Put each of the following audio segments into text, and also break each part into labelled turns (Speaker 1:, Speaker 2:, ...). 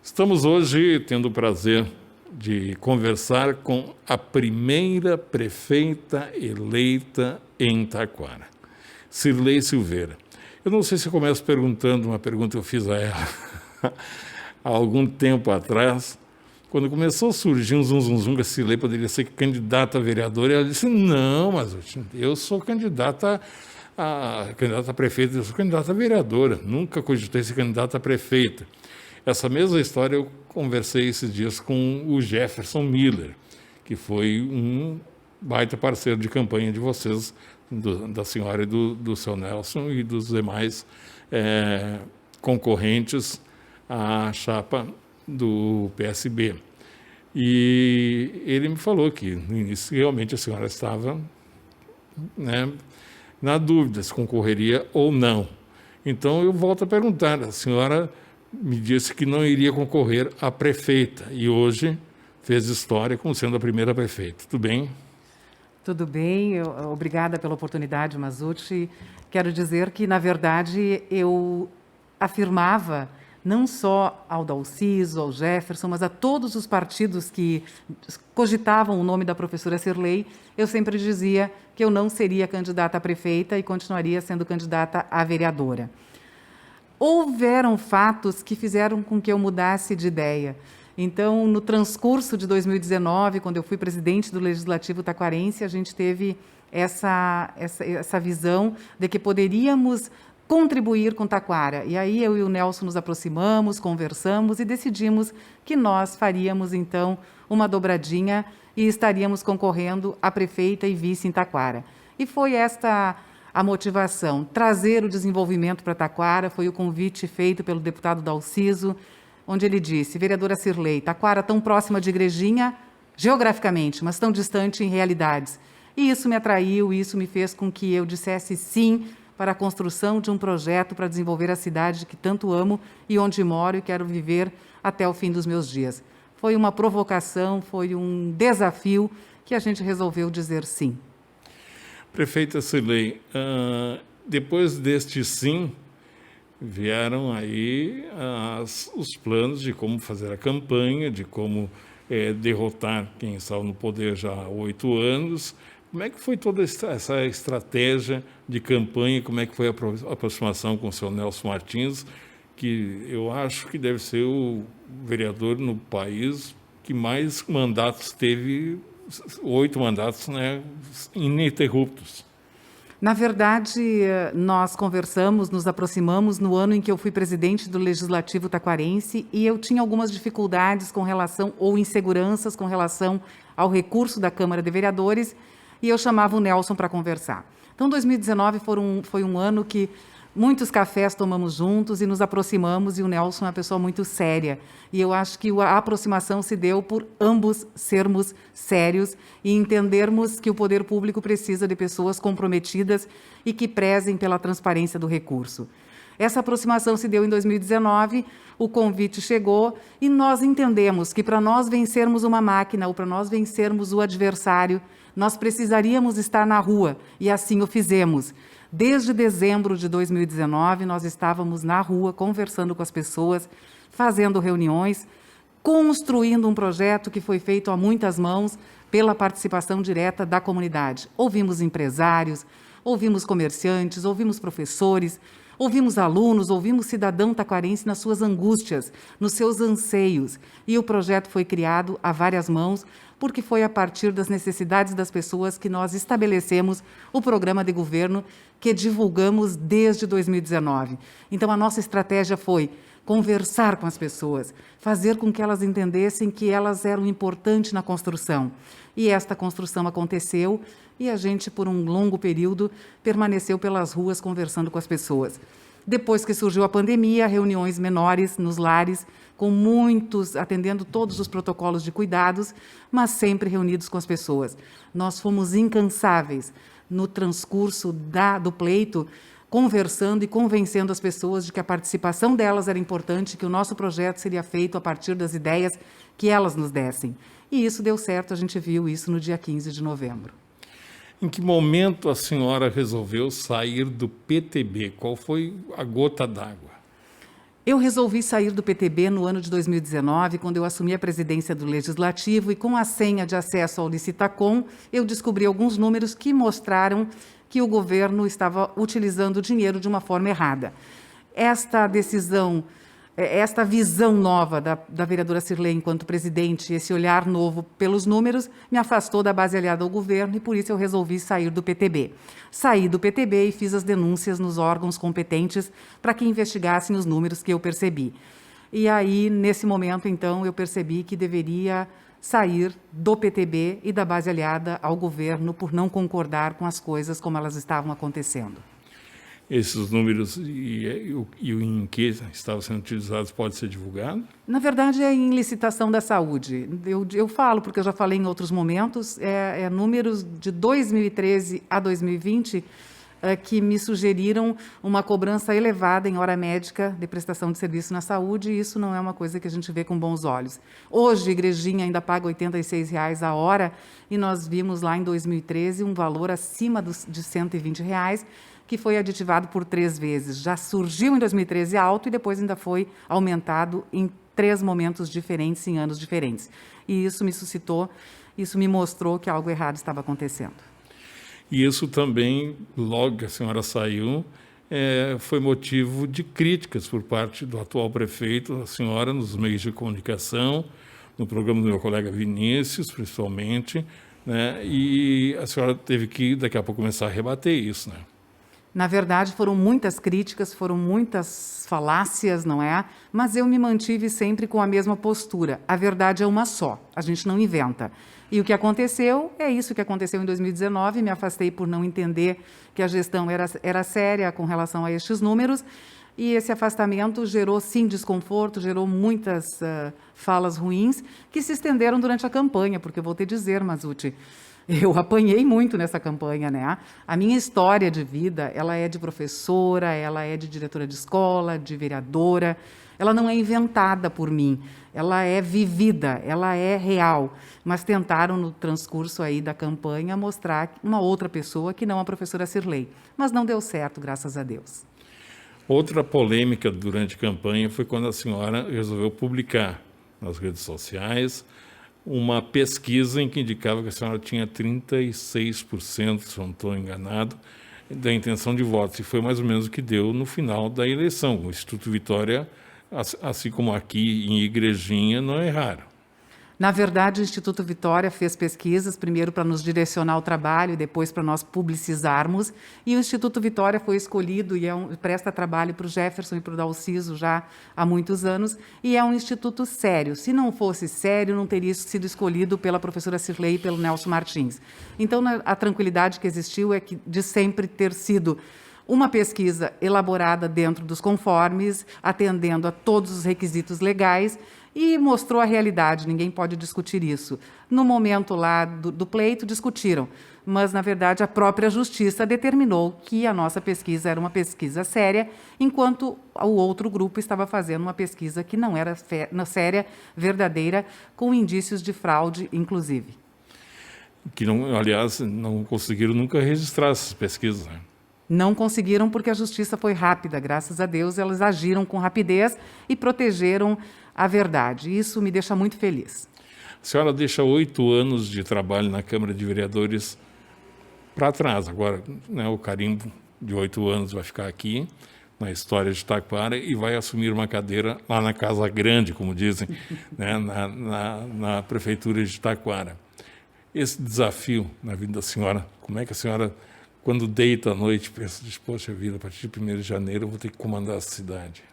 Speaker 1: Estamos hoje tendo o prazer de conversar com a primeira prefeita eleita em Taquara, Cirlei Silveira. Eu não sei se eu começo perguntando uma pergunta que eu fiz a ela há algum tempo atrás, quando começou a surgir um zum que a Cirlei poderia ser candidata a vereadora, e ela disse, não, mas eu sou candidata a prefeita, eu sou candidata a vereadora, nunca cogitei ser candidata a prefeita. Essa mesma história eu conversei esses dias com o Jefferson Miller, que foi um baita parceiro de campanha de vocês, da senhora e do seu Nelson e dos demais concorrentes à chapa do PSB. E ele me falou que, no início, realmente a senhora estava na dúvida se concorreria ou não. Então, eu volto a perguntar, a senhora me disse que não iria concorrer a prefeita e hoje fez história como sendo a primeira prefeita. Tudo bem?
Speaker 2: Tudo bem, obrigada pela oportunidade, Mazzucchi. Quero dizer que, na verdade, eu afirmava não só ao Dalciso, ao Jefferson, mas a todos os partidos que cogitavam o nome da professora Cirlei, eu sempre dizia que eu não seria candidata a prefeita e continuaria sendo candidata a vereadora. Houveram fatos que fizeram com que eu mudasse de ideia. Então, no transcurso de 2019, quando eu fui presidente do Legislativo taquarense, a gente teve essa visão de que poderíamos contribuir com Taquara. E aí eu e o Nelson nos aproximamos, conversamos e decidimos que nós faríamos, então, uma dobradinha e estaríamos concorrendo a prefeita e vice em Taquara. E foi esta a motivação, trazer o desenvolvimento para Taquara. Foi o convite feito pelo deputado Dalciso, onde ele disse, vereadora Cirlei, Taquara tão próxima de Igrejinha, geograficamente, mas tão distante em realidades. E isso me atraiu, isso me fez com que eu dissesse sim para a construção de um projeto para desenvolver a cidade que tanto amo e onde moro e quero viver até o fim dos meus dias. Foi uma provocação, foi um desafio que a gente resolveu dizer sim.
Speaker 1: Prefeita Cirlei, depois deste sim, vieram aí os planos de como fazer a campanha, de como derrotar quem estava no poder já há 8 anos. Como é que foi toda essa estratégia de campanha? Como é que foi a aproximação com o senhor Nelson Martins, que eu acho que deve ser o vereador no país que mais mandatos teve, 8 mandatos, ininterruptos.
Speaker 2: Na verdade, nós conversamos, nos aproximamos no ano em que eu fui presidente do Legislativo taquarense e eu tinha algumas dificuldades com relação, ou inseguranças com relação ao recurso da Câmara de Vereadores, e eu chamava o Nelson para conversar. Então, 2019 foi um ano que muitos cafés tomamos juntos e nos aproximamos, e o Nelson é uma pessoa muito séria. E eu acho que a aproximação se deu por ambos sermos sérios e entendermos que o poder público precisa de pessoas comprometidas e que prezem pela transparência do recurso. Essa aproximação se deu em 2019, o convite chegou e nós entendemos que para nós vencermos uma máquina ou para nós vencermos o adversário, nós precisaríamos estar na rua, e assim o fizemos. Desde dezembro de 2019, nós estávamos na rua, conversando com as pessoas, fazendo reuniões, construindo um projeto que foi feito a muitas mãos pela participação direta da comunidade. Ouvimos empresários, ouvimos comerciantes, ouvimos professores, ouvimos alunos, ouvimos cidadão taquarense nas suas angústias, nos seus anseios. E o projeto foi criado a várias mãos, porque foi a partir das necessidades das pessoas que nós estabelecemos o programa de governo que divulgamos desde 2019. Então, a nossa estratégia foi conversar com as pessoas, fazer com que elas entendessem que elas eram importantes na construção. E esta construção aconteceu e a gente, por um longo período, permaneceu pelas ruas conversando com as pessoas. Depois que surgiu a pandemia, reuniões menores nos lares, com muitos, atendendo todos os protocolos de cuidados, mas sempre reunidos com as pessoas. Nós fomos incansáveis no transcurso do pleito, conversando e convencendo as pessoas de que a participação delas era importante, que o nosso projeto seria feito a partir das ideias que elas nos dessem. E isso deu certo, a gente viu isso no dia 15 de novembro.
Speaker 1: Em que momento a senhora resolveu sair do PTB? Qual foi a gota d'água?
Speaker 2: Eu resolvi sair do PTB no ano de 2019, quando eu assumi a presidência do Legislativo, e com a senha de acesso ao Licitacom, eu descobri alguns números que mostraram que o governo estava utilizando o dinheiro de uma forma errada. Esta decisão, esta visão nova da vereadora Cirlei enquanto presidente, esse olhar novo pelos números, me afastou da base aliada ao governo e, por isso, eu resolvi sair do PTB. Saí do PTB e fiz as denúncias nos órgãos competentes para que investigassem os números que eu percebi. E aí, nesse momento, então, eu percebi que deveria sair do PTB e da base aliada ao governo por não concordar com as coisas como elas estavam acontecendo.
Speaker 1: Esses números e em que estavam sendo utilizados pode ser divulgado?
Speaker 2: Na verdade, é em licitação da saúde. Eu falo, porque eu já falei em outros momentos, números de 2013 a 2020 que me sugeriram uma cobrança elevada em hora médica de prestação de serviço na saúde, e isso não é uma coisa que a gente vê com bons olhos. Hoje, a Igrejinha ainda paga R$ 86 a hora, e nós vimos lá em 2013 um valor acima de R$ 120, que foi aditivado por 3 vezes. Já surgiu em 2013 alto e depois ainda foi aumentado em 3 momentos diferentes, em anos diferentes. E isso me suscitou, isso me mostrou que algo errado estava acontecendo.
Speaker 1: E isso também, logo que a senhora saiu, foi motivo de críticas por parte do atual prefeito, a senhora, nos meios de comunicação, no programa do meu colega Vinícius, principalmente, né? E a senhora teve que, daqui a pouco, começar a rebater isso, né?
Speaker 2: Na verdade, foram muitas críticas, foram muitas falácias, não é? Mas eu me mantive sempre com a mesma postura. A verdade é uma só, a gente não inventa. E o que aconteceu é isso que aconteceu em 2019, me afastei por não entender que a gestão era séria com relação a estes números, e esse afastamento gerou, sim, desconforto, gerou muitas falas ruins que se estenderam durante a campanha, porque eu vou te dizer, Mazzucchi, eu apanhei muito nessa campanha, né? A minha história de vida, ela é de professora, ela é de diretora de escola, de vereadora, ela não é inventada por mim, ela é vivida, ela é real. Mas tentaram, no transcurso aí da campanha, mostrar uma outra pessoa que não a professora Cirlei. Mas não deu certo, graças a Deus.
Speaker 1: Outra polêmica durante a campanha foi quando a senhora resolveu publicar nas redes sociais uma pesquisa em que indicava que a senhora tinha 36%, se não estou enganado, da intenção de votos. E foi mais ou menos o que deu no final da eleição. O Instituto Vitória, assim como aqui em Igrejinha, não erraram.
Speaker 2: Na verdade, o Instituto Vitória fez pesquisas, primeiro para nos direcionar ao trabalho e depois para nós publicizarmos. E o Instituto Vitória foi escolhido e presta trabalho para o Jefferson e para o Dalciso já há muitos anos. E é um instituto sério. Se não fosse sério, não teria sido escolhido pela professora Cirlei e pelo Nelson Martins. Então, a tranquilidade que existiu é que de sempre ter sido uma pesquisa elaborada dentro dos conformes, atendendo a todos os requisitos legais, e mostrou a realidade, ninguém pode discutir isso. No momento lá do pleito, discutiram, mas, na verdade, a própria Justiça determinou que a nossa pesquisa era uma pesquisa séria, enquanto o outro grupo estava fazendo uma pesquisa que não era séria, verdadeira, com indícios de fraude, inclusive.
Speaker 1: Que, não, aliás, não conseguiram nunca registrar essas pesquisas, né?
Speaker 2: Não conseguiram porque a Justiça foi rápida, graças a Deus, elas agiram com rapidez e protegeram a verdade. Isso me deixa muito feliz.
Speaker 1: A senhora deixa 8 anos de trabalho na Câmara de Vereadores para trás. Agora, né, o carimbo de 8 anos vai ficar aqui, na história de Taquara, e vai assumir uma cadeira lá na Casa Grande, como dizem, né, na Prefeitura de Taquara. Esse desafio na vida da senhora, como é que a senhora, quando deita à noite, pensa, poxa vida, a partir de 1º de janeiro eu vou ter que comandar a cidade?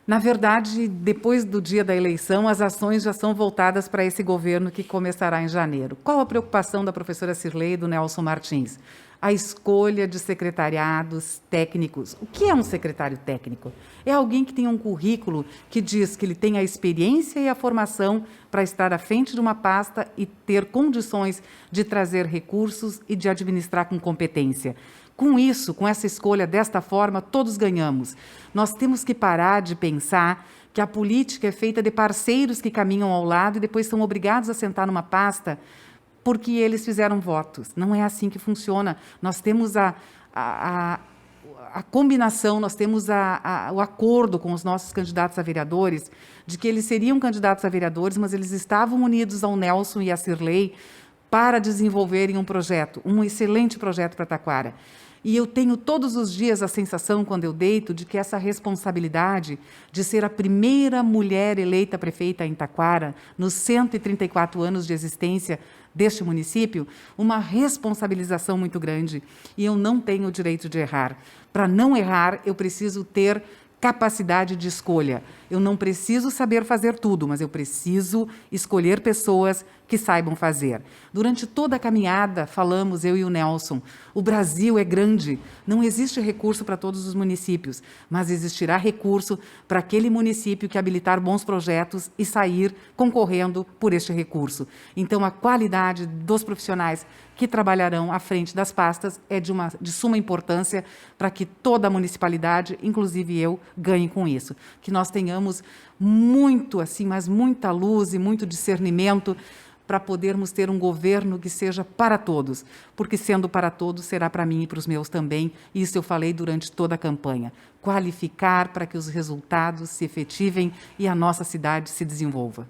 Speaker 2: Na verdade, depois do dia da eleição, as ações já são voltadas para esse governo que começará em janeiro. Qual a preocupação da professora Cirlei e do Nelson Martins? A escolha de secretariados técnicos. O que é um secretário técnico? É alguém que tem um currículo que diz que ele tem a experiência e a formação para estar à frente de uma pasta e ter condições de trazer recursos e de administrar com competência. Com isso, com essa escolha desta forma, todos ganhamos. Nós temos que parar de pensar que a política é feita de parceiros que caminham ao lado e depois são obrigados a sentar numa pasta porque eles fizeram votos. Não é assim que funciona. Nós temos a a combinação, nós temos o acordo com os nossos candidatos a vereadores, de que eles seriam candidatos a vereadores, mas eles estavam unidos ao Nelson e à Cirlei para desenvolverem um projeto, um excelente projeto para Taquara. E eu tenho todos os dias a sensação, quando eu deito, de que essa responsabilidade de ser a primeira mulher eleita prefeita em Taquara, nos 134 anos de existência deste município, uma responsabilização muito grande. E eu não tenho o direito de errar. Para não errar, eu preciso ter capacidade de escolha. Eu não preciso saber fazer tudo, mas eu preciso escolher pessoas que saibam fazer. Durante toda a caminhada, falamos, eu e o Nelson, o Brasil é grande, não existe recurso para todos os municípios, mas existirá recurso para aquele município que habilitar bons projetos e sair concorrendo por este recurso. Então, a qualidade dos profissionais que trabalharão à frente das pastas é de suma importância para que toda a municipalidade, inclusive eu, ganhe com isso. Que nós tenhamos muito, assim, mas muita luz e muito discernimento para podermos ter um governo que seja para todos, porque sendo para todos, será para mim e para os meus também, e isso eu falei durante toda a campanha. Qualificar para que os resultados se efetivem e a nossa cidade se desenvolva.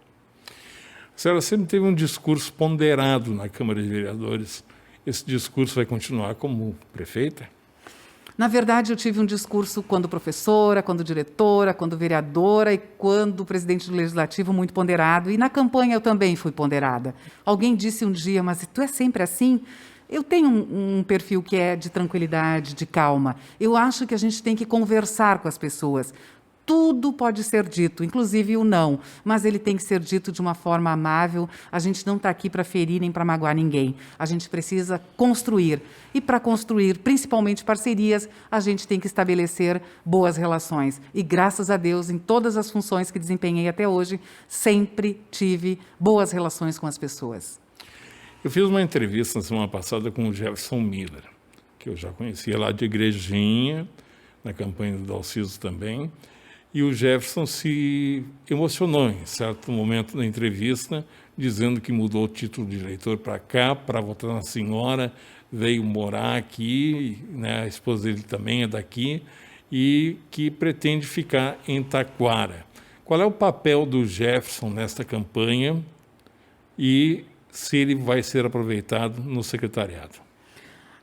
Speaker 1: A senhora sempre teve um discurso ponderado na Câmara de Vereadores. Esse discurso vai continuar como prefeita?
Speaker 2: Na verdade, eu tive um discurso quando professora, quando diretora, quando vereadora e quando presidente do Legislativo muito ponderado. E na campanha eu também fui ponderada. Alguém disse um dia, mas tu é sempre assim? Eu tenho um perfil que é de tranquilidade, de calma. Eu acho que a gente tem que conversar com as pessoas. Tudo pode ser dito, inclusive o não, mas ele tem que ser dito de uma forma amável. A gente não está aqui para ferir nem para magoar ninguém. A gente precisa construir. E para construir, principalmente parcerias, a gente tem que estabelecer boas relações. E graças a Deus, em todas as funções que desempenhei até hoje, sempre tive boas relações com as pessoas.
Speaker 1: Eu fiz uma entrevista na semana passada com o Jefferson Miller, que eu já conhecia lá de Igrejinha, na campanha do Dalciso também. E o Jefferson se emocionou em certo momento da entrevista, dizendo que mudou o título de eleitor para cá, para votar na senhora, veio morar aqui, né, a esposa dele também é daqui, e que pretende ficar em Taquara. Qual é o papel do Jefferson nesta campanha e se ele vai ser aproveitado no secretariado?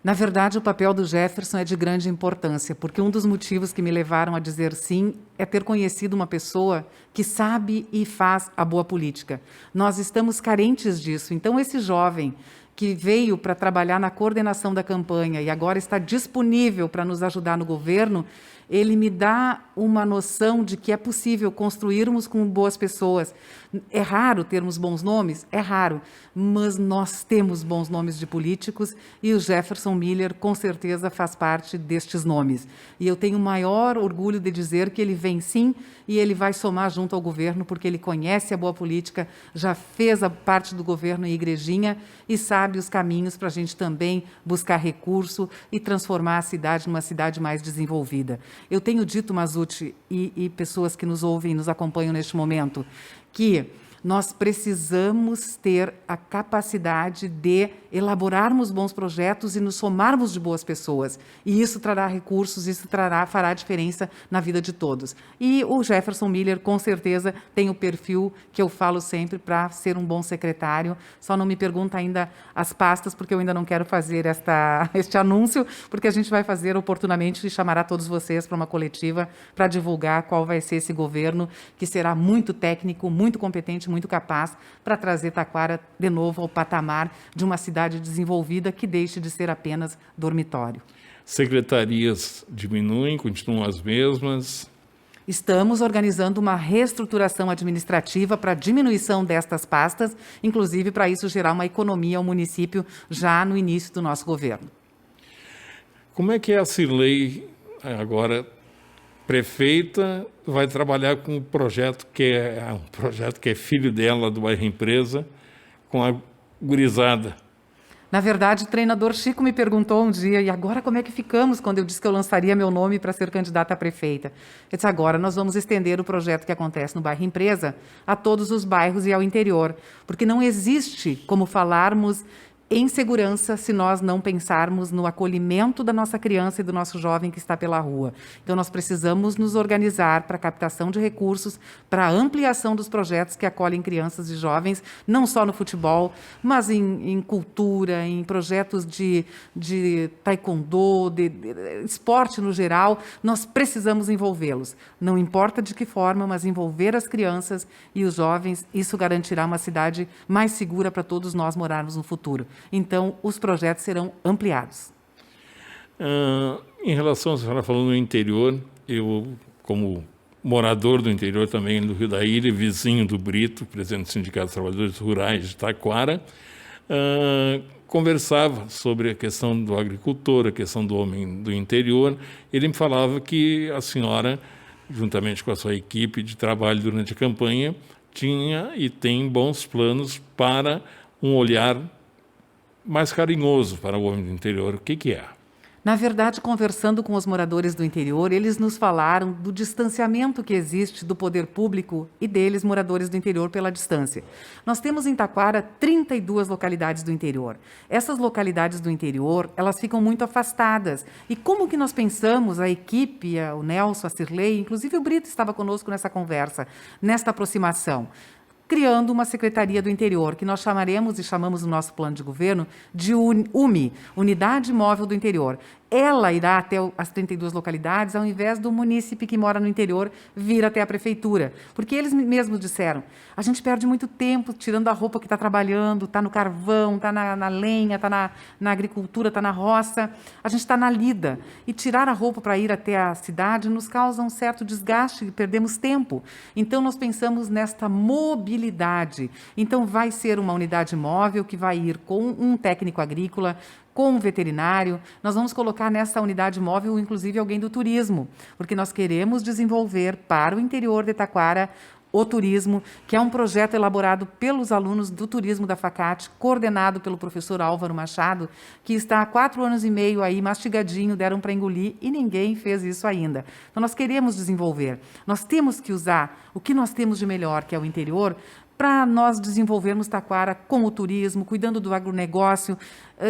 Speaker 2: Na verdade, o papel do Jefferson é de grande importância, porque um dos motivos que me levaram a dizer sim é ter conhecido uma pessoa que sabe e faz a boa política. Nós estamos carentes disso. Então, esse jovem que veio para trabalhar na coordenação da campanha e agora está disponível para nos ajudar no governo, ele me dá uma noção de que é possível construirmos com boas pessoas. É raro termos bons nomes? É raro, mas nós temos bons nomes de políticos e o Jefferson Miller com certeza faz parte destes nomes. E eu tenho o maior orgulho de dizer que ele vem sim e ele vai somar junto ao governo porque ele conhece a boa política, já fez a parte do governo em Igrejinha e sabe os caminhos para a gente também buscar recurso e transformar a cidade numa cidade mais desenvolvida. Eu tenho dito, Mazzucchi, e pessoas que nos ouvem e nos acompanham neste momento, que nós precisamos ter a capacidade de elaborarmos bons projetos e nos somarmos de boas pessoas. E isso trará recursos, isso fará diferença na vida de todos. E o Jefferson Miller, com certeza, tem o perfil que eu falo sempre para ser um bom secretário. Só não me pergunta ainda as pastas, porque eu ainda não quero fazer este anúncio, porque a gente vai fazer oportunamente e chamará todos vocês para uma coletiva para divulgar qual vai ser esse governo, que será muito técnico, muito competente, muito capaz para trazer Taquara de novo ao patamar de uma cidade desenvolvida que deixe de ser apenas dormitório.
Speaker 1: Secretarias diminuem, continuam as mesmas?
Speaker 2: Estamos organizando uma reestruturação administrativa para diminuição destas pastas, inclusive para isso gerar uma economia ao município já no início do nosso governo.
Speaker 1: Como é que a Cirlei, agora prefeita, vai trabalhar com um projeto que é filho dela, do bairro Empresa, com a gurizada?
Speaker 2: Na verdade, o treinador Chico me perguntou um dia, e agora como é que ficamos, quando eu disse que eu lançaria meu nome para ser candidata a prefeita? Eu disse, agora nós vamos estender o projeto que acontece no bairro Empresa a todos os bairros e ao interior, porque não existe como falarmos em segurança se nós não pensarmos no acolhimento da nossa criança e do nosso jovem que está pela rua. Então, nós precisamos nos organizar para a captação de recursos, para a ampliação dos projetos que acolhem crianças e jovens, não só no futebol, mas em cultura, em projetos de taekwondo, de esporte no geral. Nós precisamos envolvê-los. Não importa de que forma, mas envolver as crianças e os jovens, isso garantirá uma cidade mais segura para todos nós morarmos no futuro. Então, os projetos serão ampliados.
Speaker 1: Em relação, a senhora falou no interior, eu, como morador do interior também do Rio da Ilha, vizinho do Brito, presidente do Sindicato dos Trabalhadores Rurais de Taquara, conversava sobre a questão do agricultor, a questão do homem do interior. Ele me falava que a senhora, juntamente com a sua equipe de trabalho durante a campanha, tinha e tem bons planos para um olhar mais carinhoso para o homem do interior. O que é?
Speaker 2: Na verdade, conversando com os moradores do interior, eles nos falaram do distanciamento que existe do poder público e deles, moradores do interior, pela distância. Nós temos em Taquara 32 localidades do interior. Essas localidades do interior, elas ficam muito afastadas. E como que nós pensamos, a equipe, o Nelson, a Cirlei, inclusive o Brito estava conosco nessa conversa, nesta aproximação, criando uma Secretaria do Interior, que nós chamaremos e chamamos no nosso plano de governo de UMI, Unidade Móvel do Interior. Ela irá até as 32 localidades, ao invés do munícipe que mora no interior vir até a prefeitura. Porque eles mesmos disseram, a gente perde muito tempo tirando a roupa que está trabalhando, está no carvão, está na lenha, está na agricultura, está na roça, a gente está na lida. E tirar a roupa para ir até a cidade nos causa um certo desgaste e perdemos tempo. Então, nós pensamos nesta mobilidade. Então, vai ser uma unidade móvel que vai ir com um técnico agrícola, com um veterinário. Nós vamos colocar nessa unidade móvel, inclusive, alguém do turismo, porque nós queremos desenvolver para o interior de Taquara o turismo, que é um projeto elaborado pelos alunos do turismo da FACAT, coordenado pelo professor Álvaro Machado, que está há 4 anos e meio aí, mastigadinho, deram para engolir e ninguém fez isso ainda. Então, nós queremos desenvolver. Nós temos que usar o que nós temos de melhor, que é o interior, para nós desenvolvermos Taquara com o turismo, cuidando do agronegócio,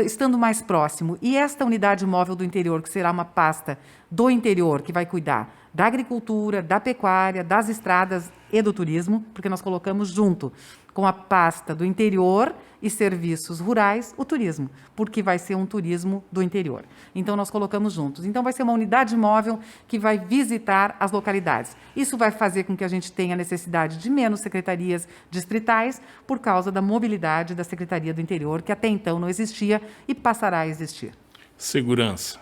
Speaker 2: estando mais próximo. E esta unidade móvel do interior, que será uma pasta do interior, que vai cuidar da agricultura, da pecuária, das estradas e do turismo, porque nós colocamos junto com a pasta do interior e serviços rurais, o turismo, porque vai ser um turismo do interior. Então, nós colocamos juntos. Então, vai ser uma unidade móvel que vai visitar as localidades. Isso vai fazer com que a gente tenha necessidade de menos secretarias distritais por causa da mobilidade da Secretaria do Interior, que até então não existia e passará a existir.
Speaker 1: Segurança.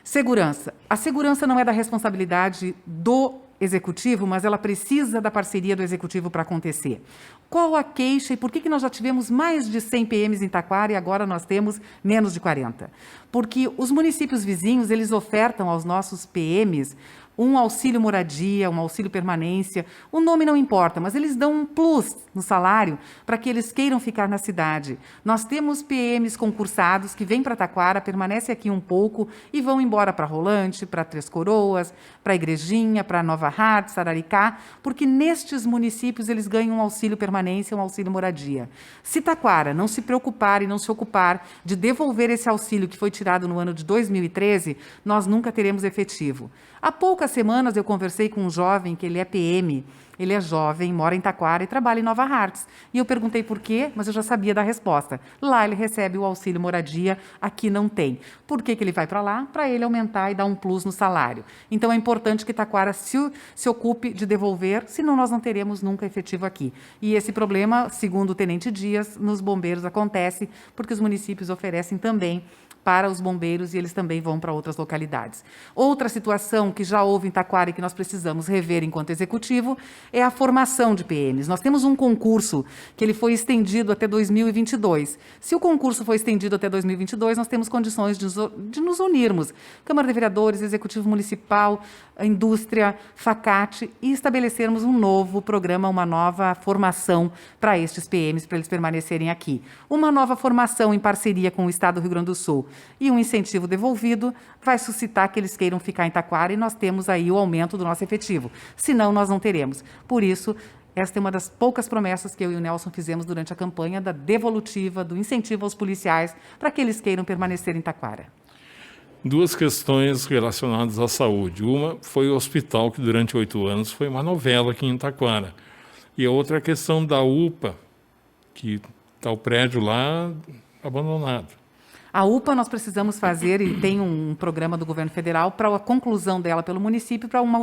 Speaker 2: Segurança. A segurança não é da responsabilidade do executivo, mas ela precisa da parceria do executivo para acontecer. Qual a queixa e por que nós já tivemos mais de 100 PMs em Taquara e agora nós temos menos de 40? Porque os municípios vizinhos, eles ofertam aos nossos PMs um auxílio moradia, um auxílio permanência, o nome não importa, mas eles dão um plus no salário para que eles queiram ficar na cidade. Nós temos PMs concursados que vêm para Taquara, permanecem aqui um pouco e vão embora para Rolante, para Três Coroas, para Igrejinha, para Nova Hartz, Araricá, porque nestes municípios eles ganham um auxílio permanência, um auxílio moradia. Se Taquara não se preocupar e não se ocupar de devolver esse auxílio que foi tirado no ano de 2013, nós nunca teremos efetivo. Há poucas semanas eu conversei com um jovem que ele é PM, ele é jovem, mora em Taquara e trabalha em Nova Hartz. E eu perguntei por quê, mas eu já sabia da resposta. Lá ele recebe o auxílio moradia, aqui não tem. Por que ele vai para lá? Para ele aumentar e dar um plus no salário. Então é importante que Taquara se ocupe de devolver, senão nós não teremos nunca efetivo aqui. E esse problema, segundo o Tenente Dias, nos bombeiros acontece, porque os municípios oferecem também para os bombeiros e eles também vão para outras localidades. Outra situação que já houve em Taquara e que nós precisamos rever enquanto executivo é a formação de PMs. Nós temos um concurso que ele foi estendido até 2022. Se o concurso foi estendido até 2022, nós temos condições de nos unirmos. Câmara de Vereadores, Executivo Municipal, a Indústria, FACAT, e estabelecermos um novo programa, uma nova formação para estes PMs, para eles permanecerem aqui. Uma nova formação em parceria com o Estado do Rio Grande do Sul e um incentivo devolvido vai suscitar que eles queiram ficar em Taquara e nós temos aí o aumento do nosso efetivo. Senão, nós não teremos. Por isso, Esta é uma das poucas promessas que eu e o Nelson fizemos durante a campanha da devolutiva, do incentivo aos policiais, para que eles queiram permanecer em Taquara.
Speaker 1: Duas questões relacionadas à saúde. Uma foi o hospital, que durante 8 anos foi uma novela aqui em Taquara. E a outra é a questão da UPA, que está o prédio lá abandonado.
Speaker 2: A UPA nós precisamos fazer, e tem um programa do governo federal para a conclusão dela pelo município, para uma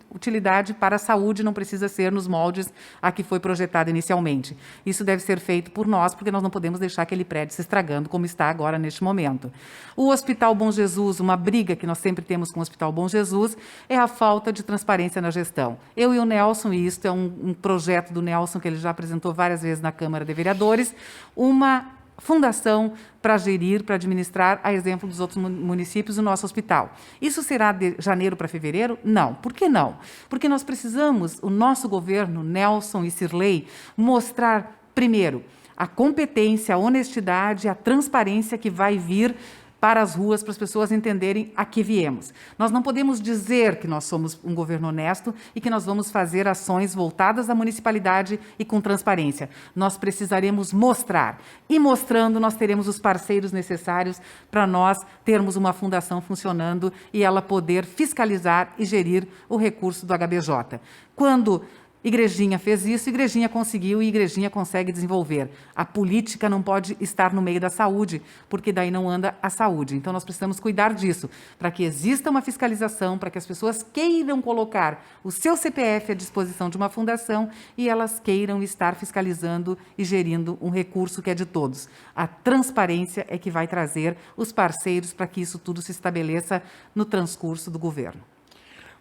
Speaker 2: utilidade para a saúde, não precisa ser nos moldes a que foi projetado inicialmente. Isso deve ser feito por nós, porque nós não podemos deixar aquele prédio se estragando como está agora neste momento. O Hospital Bom Jesus, uma briga que nós sempre temos com o Hospital Bom Jesus, é a falta de transparência na gestão. Eu e o Nelson, e isto é um projeto do Nelson que ele já apresentou várias vezes na Câmara de Vereadores, uma fundação para gerir, para administrar, a exemplo dos outros municípios, o nosso hospital. Isso será de janeiro para fevereiro? Não. Por que não? Porque nós precisamos, o nosso governo, Nelson e Cirlei, mostrar, primeiro, a competência, a honestidade, a transparência que vai vir para as ruas, para as pessoas entenderem a que viemos. Nós não podemos dizer que nós somos um governo honesto e que nós vamos fazer ações voltadas à municipalidade e com transparência. Nós precisaremos mostrar. E mostrando, nós teremos os parceiros necessários para nós termos uma fundação funcionando e ela poder fiscalizar e gerir o recurso do HBJ. Quando Igrejinha fez isso, Igrejinha conseguiu e Igrejinha consegue desenvolver. A política não pode estar no meio da saúde, porque daí não anda a saúde. Então, nós precisamos cuidar disso, para que exista uma fiscalização, para que as pessoas queiram colocar o seu CPF à disposição de uma fundação e elas queiram estar fiscalizando e gerindo um recurso que é de todos. A transparência é que vai trazer os parceiros para que isso tudo se estabeleça no transcurso do governo.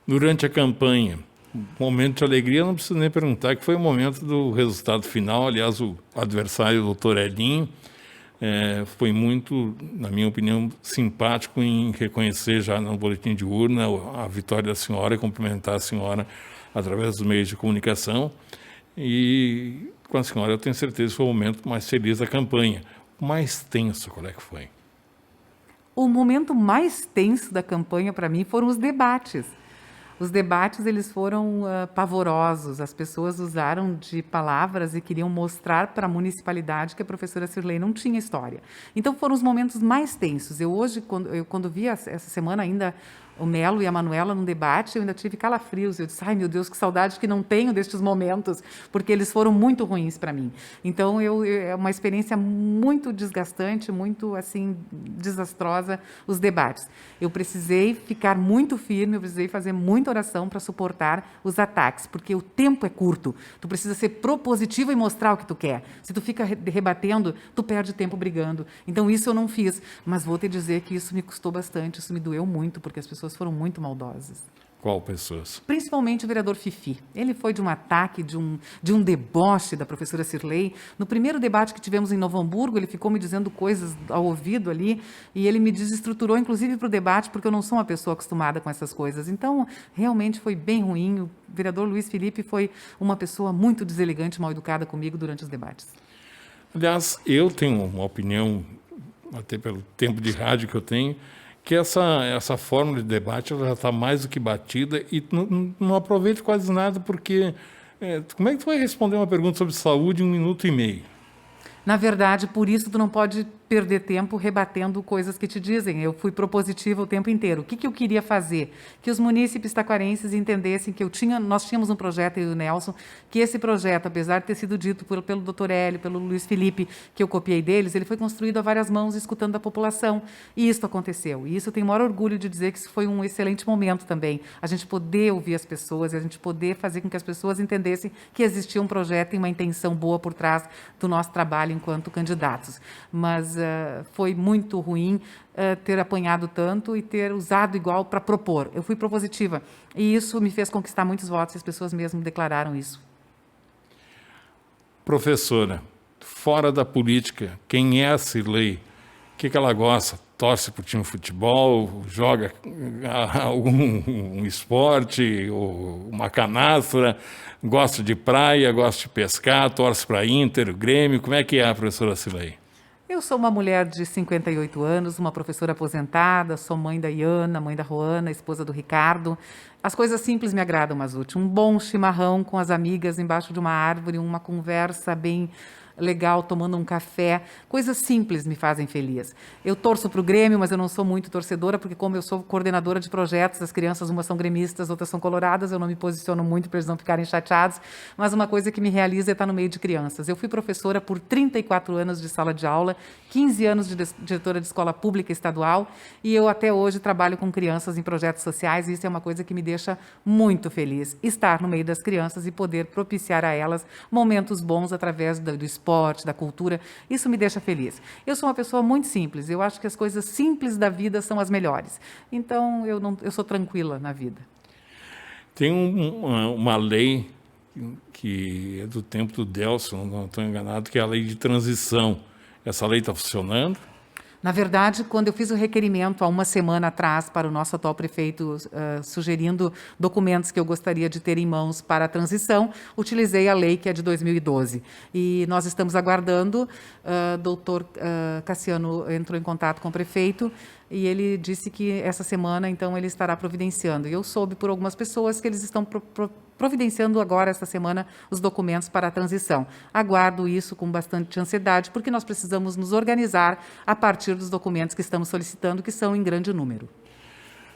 Speaker 1: Durante a campanha, momento de alegria, não preciso nem perguntar, que foi o momento do resultado final. Aliás, o adversário, o doutor Elinho, foi muito, na minha opinião, simpático em reconhecer já no boletim de urna a vitória da senhora e cumprimentar a senhora através dos meios de comunicação. E com a senhora eu tenho certeza que foi o momento mais feliz da campanha. O mais tenso, qual é que foi?
Speaker 2: O momento mais tenso da campanha, para mim, foram os debates. Os debates, eles foram pavorosos, as pessoas usaram de palavras e queriam mostrar para a municipalidade que a professora Cirlei não tinha história. Então, foram os momentos mais tensos. Eu hoje, quando vi essa semana ainda o Melo e a Manuela num debate, eu ainda tive calafrios. Eu disse, ai meu Deus, que saudade que não tenho destes momentos, porque eles foram muito ruins para mim. Então, é uma experiência muito desgastante, muito, assim, desastrosa, os debates. Eu precisei ficar muito firme, eu precisei fazer muita oração para suportar os ataques, porque o tempo é curto. Tu precisa ser propositivo e mostrar o que tu quer. Se tu fica rebatendo, tu perde tempo brigando. Então, isso eu não fiz. Mas vou te dizer que isso me custou bastante, isso me doeu muito, porque as pessoas foram muito maldosas.
Speaker 1: Qual pessoas?
Speaker 2: Principalmente o vereador Fifi. Ele foi de um ataque, de um deboche da professora Cirlei. No primeiro debate que tivemos em Novo Hamburgo, ele ficou me dizendo coisas ao ouvido ali, e ele me desestruturou, inclusive, para o debate, porque eu não sou uma pessoa acostumada com essas coisas. Então, realmente foi bem ruim. O vereador Luiz Felipe foi uma pessoa muito deselegante, mal educada comigo durante os debates.
Speaker 1: Aliás, eu tenho uma opinião, até pelo tempo de rádio que eu tenho, que essa forma de debate ela já está mais do que batida e não aproveita quase nada, porque como é que tu vai responder uma pergunta sobre saúde em 1 minuto e meio?
Speaker 2: Na verdade, por isso tu não pode perder tempo rebatendo coisas que te dizem. Eu fui propositiva o tempo inteiro. O que eu queria fazer? Que os munícipes taquarenses entendessem que nós tínhamos um projeto, eu e o Nelson, que esse projeto, apesar de ter sido dito pelo Dr. Hélio, pelo Luiz Felipe, que eu copiei deles, ele foi construído a várias mãos, escutando a população. E isso aconteceu. E isso eu tenho o maior orgulho de dizer que isso foi um excelente momento também. A gente poder ouvir as pessoas e a gente poder fazer com que as pessoas entendessem que existia um projeto e uma intenção boa por trás do nosso trabalho enquanto candidatos. Mas foi muito ruim ter apanhado tanto e ter usado igual para propor. Eu fui propositiva e isso me fez conquistar muitos votos e as pessoas mesmo declararam isso.
Speaker 1: Professora, fora da política, quem é a Cirlei? O que ela gosta? Torce para o time de futebol? Joga algum esporte? Ou uma canastra? Gosta de praia? Gosta de pescar? Torce para Inter, Grêmio? Como é que é a professora Cirlei?
Speaker 2: Eu sou uma mulher de 58 anos, uma professora aposentada, sou mãe da Iana, mãe da Roana, esposa do Ricardo. As coisas simples me agradam, Masucci. Um bom chimarrão com as amigas embaixo de uma árvore, uma conversa bem legal, tomando um café. Coisas simples me fazem feliz. Eu torço para o Grêmio, mas eu não sou muito torcedora, porque como eu sou coordenadora de projetos, as crianças, umas são gremistas, outras são coloradas, eu não me posiciono muito para eles não ficarem chateados, mas uma coisa que me realiza é estar no meio de crianças. Eu fui professora por 34 anos de sala de aula, 15 anos de diretora de escola pública estadual, e eu até hoje trabalho com crianças em projetos sociais, e isso é uma coisa que me deixa muito feliz. Estar no meio das crianças e poder propiciar a elas momentos bons através do esporte, da cultura, isso me deixa feliz. Eu sou uma pessoa muito simples, eu acho que as coisas simples da vida são as melhores. Então, eu sou tranquila na vida.
Speaker 1: Tem uma lei que é do tempo do Delson, não estou enganado, que é a lei de transição. Essa lei está funcionando?
Speaker 2: Na verdade, quando eu fiz o requerimento há uma semana atrás para o nosso atual prefeito, sugerindo documentos que eu gostaria de ter em mãos para a transição, utilizei a lei que é de 2012. E nós estamos aguardando, doutor Cassiano entrou em contato com o prefeito e ele disse que essa semana, então, ele estará providenciando. E eu soube por algumas pessoas que eles estão providenciando agora, esta semana, os documentos para a transição. Aguardo isso com bastante ansiedade, porque nós precisamos nos organizar a partir dos documentos que estamos solicitando, que são em grande número.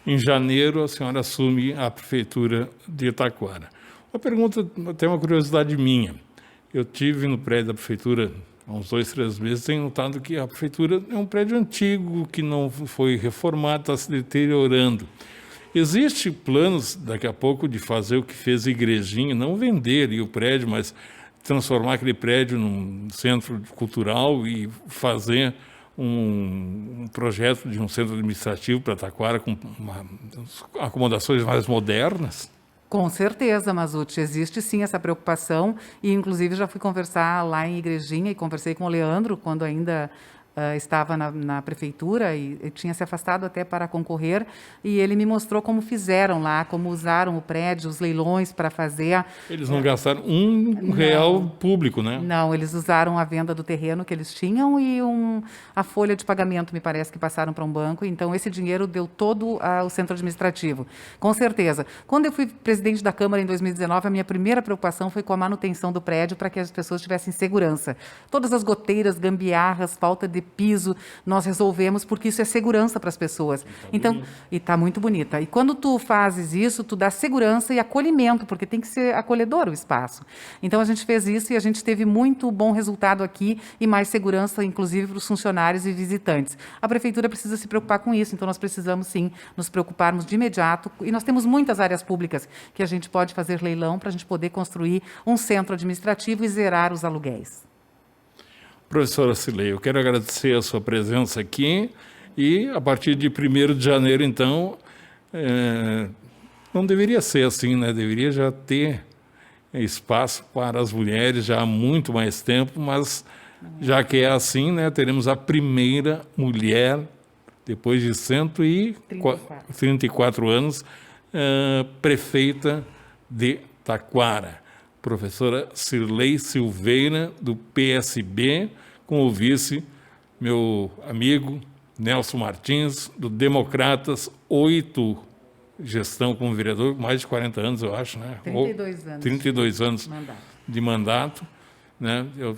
Speaker 1: Em janeiro, a senhora assume a prefeitura de Taquara. Uma pergunta, até uma curiosidade minha. Eu tive no prédio da prefeitura há uns 2, 3 meses, tenho notado que a prefeitura é um prédio antigo, que não foi reformado, está se deteriorando. Existe planos, daqui a pouco, de fazer o que fez a Igrejinha, não vender o prédio, mas transformar aquele prédio num centro cultural e fazer um projeto de um centro administrativo para Taquara com acomodações mais modernas?
Speaker 2: Com certeza, Masucci, existe sim essa preocupação e inclusive já fui conversar lá em Igrejinha e conversei com o Leandro quando ainda estava na prefeitura e tinha se afastado até para concorrer e ele me mostrou como fizeram lá, como usaram o prédio, os leilões para fazer.
Speaker 1: Eles não gastaram R$1 público, né?
Speaker 2: Não, eles usaram a venda do terreno que eles tinham e a folha de pagamento, me parece, que passaram para um banco. Então, esse dinheiro deu todo ao centro administrativo. Com certeza. Quando eu fui presidente da Câmara em 2019, a minha primeira preocupação foi com a manutenção do prédio para que as pessoas tivessem segurança. Todas as goteiras, gambiarras, falta de piso, nós resolvemos porque isso é segurança para as pessoas. Então, e está muito bonita. E quando tu fazes isso, tu dá segurança e acolhimento, porque tem que ser acolhedor o espaço. Então, a gente fez isso e a gente teve muito bom resultado aqui e mais segurança, inclusive, para os funcionários e visitantes. A prefeitura precisa se preocupar com isso, então nós precisamos, sim, nos preocuparmos de imediato. E nós temos muitas áreas públicas que a gente pode fazer leilão para a gente poder construir um centro administrativo e zerar os aluguéis.
Speaker 1: Professora Cirlei, eu quero agradecer a sua presença aqui e, a partir de 1º de janeiro, então, não deveria ser assim, né? Deveria já ter espaço para as mulheres já há muito mais tempo, mas já que é assim, né, teremos a primeira mulher, depois de 134 anos, prefeita de Taquara. Professora Cirlei Silveira, do PSB, com o vice, meu amigo Nelson Martins, do Democratas, 8 gestão como vereador, mais de 40 anos, eu acho, né?
Speaker 2: 32 anos.
Speaker 1: 32 anos de mandato. Né? Eu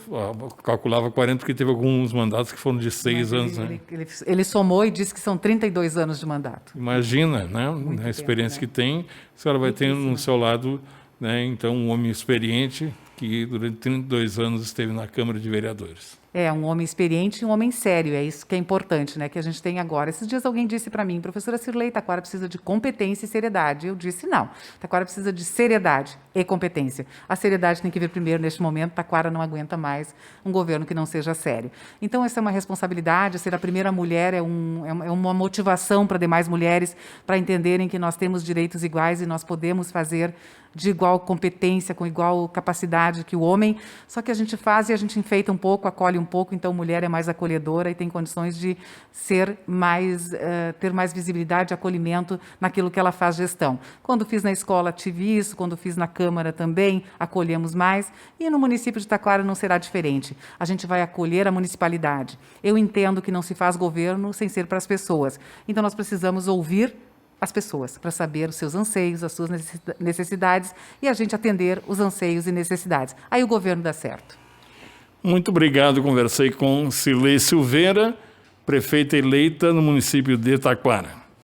Speaker 1: calculava 40 porque teve alguns mandatos que foram de 6 anos. Né?
Speaker 2: Ele somou e disse que são 32 anos de mandato.
Speaker 1: Imagina, né? A experiência que tem, a senhora vai ter no seu lado, né, então, um homem experiente que durante 32 anos esteve na Câmara de Vereadores.
Speaker 2: É, um homem experiente e um homem sério, é isso que é importante, né, que a gente tem agora. Esses dias alguém disse para mim, professora Cirlei, Taquara precisa de competência e seriedade. Eu disse, não, Taquara precisa de seriedade e competência. A seriedade tem que vir primeiro neste momento, Taquara não aguenta mais um governo que não seja sério. Então, essa é uma responsabilidade, ser a primeira mulher é uma motivação para demais mulheres, para entenderem que nós temos direitos iguais e nós podemos fazer de igual competência, com igual capacidade que o homem, só que a gente faz e a gente enfeita um pouco, acolhe um pouco, então mulher é mais acolhedora e tem condições de ser mais, ter mais visibilidade e acolhimento naquilo que ela faz gestão. Quando fiz na escola tive isso, quando fiz na Câmara também, acolhemos mais, e no município de Taquara não será diferente. A gente vai acolher a municipalidade. Eu entendo que não se faz governo sem ser para as pessoas, então nós precisamos ouvir as pessoas, para saber os seus anseios, as suas necessidades e a gente atender os anseios e necessidades. Aí o governo dá certo.
Speaker 1: Muito obrigado. Conversei com Cirlei Silveira, prefeita eleita no município de Taquara.